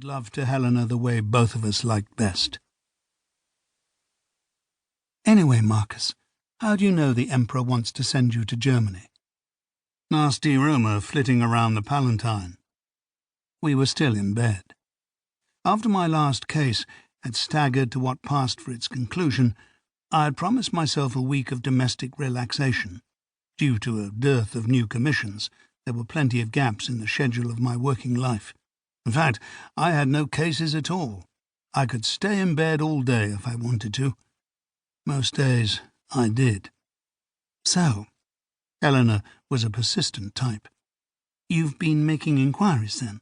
made love to Helena the way both of us liked best. "Anyway, Marcus, how do you know the Emperor wants to send you to Germany?" "Nasty rumour flitting around the Palatine." We were still in bed. After my last case had staggered to what passed for its conclusion, I had promised myself a week of domestic relaxation. Due to a dearth of new commissions, there were plenty of gaps in the schedule of my working life. In fact, I had no cases at all. I could stay in bed all day if I wanted to. Most days I did. "So," Helena was a persistent type, "you've been making inquiries then?"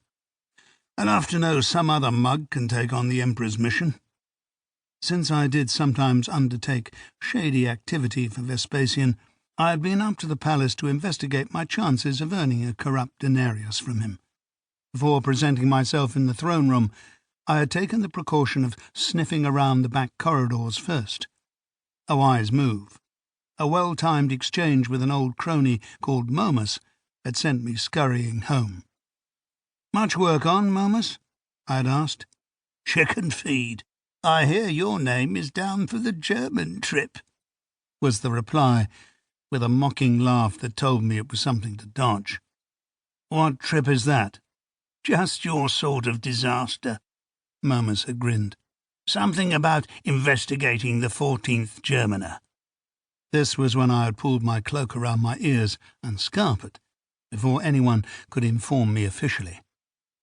"Enough to know some other mug can take on the Emperor's mission." Since I did sometimes undertake shady activity for Vespasian, I had been up to the palace to investigate my chances of earning a corrupt denarius from him. Before presenting myself in the throne room, I had taken the precaution of sniffing around the back corridors first. A wise move. A well-timed exchange with an old crony called Momus had sent me scurrying home. "Much work on, Momus?" I had asked. "Chicken feed. I hear your name is down for the German trip," was the reply, with a mocking laugh that told me it was something to dodge. "What trip is that?" "Just your sort of disaster," Momus had grinned. "Something about investigating the 14th Germaner." This was when I had pulled my cloak around my ears and scarpered, before anyone could inform me officially.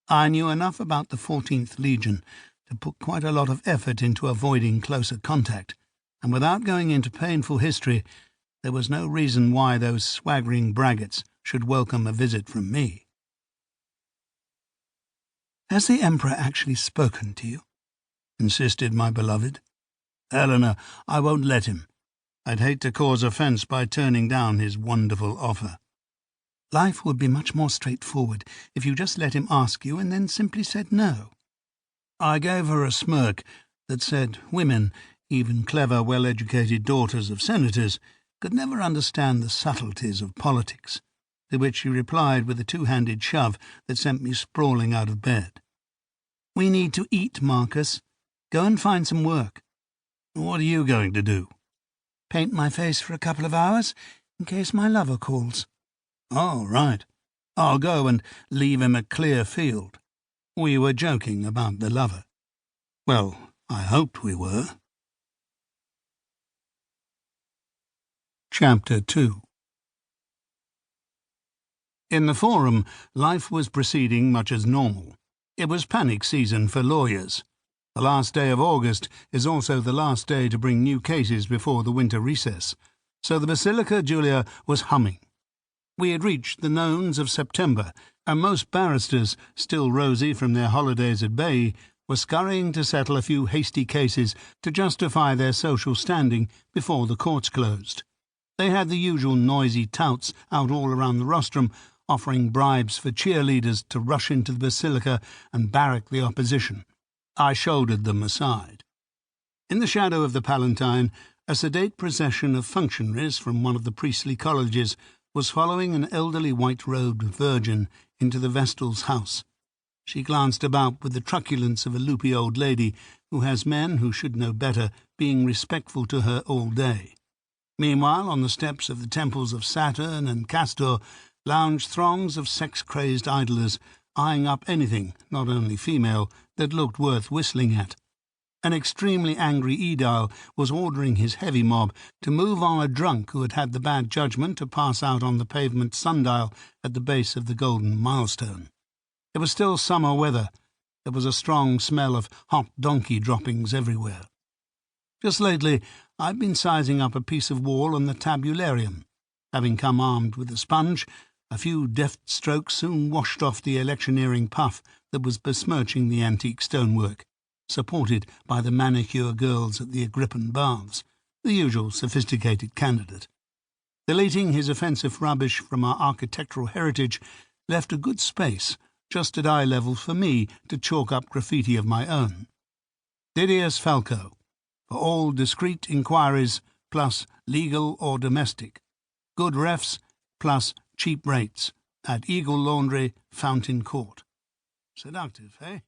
I knew enough about the 14th Legion to put quite a lot of effort into avoiding closer contact, and without going into painful history, there was no reason why those swaggering braggarts should welcome a visit from me. "Has the Emperor actually spoken to you?" insisted my beloved. "Helena, I won't let him. I'd hate to cause offence by turning down his wonderful offer." "Life would be much more straightforward if you just let him ask you and then simply said no." I gave her a smirk that said women, even clever, well-educated daughters of senators, could never understand the subtleties of politics, to which she replied with a two-handed shove that sent me sprawling out of bed. "We need to eat, Marcus. Go and find some work." "What are you going to do?" "Paint my face for a couple of hours, in case my lover calls." "Oh, right. I'll go and leave him a clear field." We were joking about the lover. Well, I hoped we were. Chapter 2. In the Forum, life was proceeding much as normal. It was panic season for lawyers. The last day of August is also the last day to bring new cases before the winter recess, so the Basilica Julia was humming. We had reached the nones of September, and most barristers, still rosy from their holidays at Bay, were scurrying to settle a few hasty cases to justify their social standing before the courts closed. They had the usual noisy touts out all around the rostrum, offering bribes for cheerleaders to rush into the Basilica and barrack the opposition. I shouldered them aside. In the shadow of the Palatine, a sedate procession of functionaries from one of the priestly colleges was following an elderly white-robed virgin into the Vestal's house. She glanced about with the truculence of a loopy old lady who has men who should know better being respectful to her all day. Meanwhile, on the steps of the temples of Saturn and Castor lounged throngs of sex-crazed idlers, eyeing up anything, not only female, that looked worth whistling at. An extremely angry aedile was ordering his heavy mob to move on a drunk who had had the bad judgment to pass out on the pavement sundial at the base of the golden milestone. It was still summer weather. There was a strong smell of hot donkey droppings everywhere. Just lately, I'd been sizing up a piece of wall on the tabularium. Having come armed with a sponge, a few deft strokes soon washed off the electioneering puff that was besmirching the antique stonework, supported by the manicure girls at the Agrippan Baths, the usual sophisticated candidate. Deleting his offensive rubbish from our architectural heritage left a good space, just at eye level for me to chalk up graffiti of my own. Didius Falco, for all discreet inquiries, plus legal or domestic. Good refs, plus cheap rates, at Eagle Laundry, Fountain Court. Seductive, eh?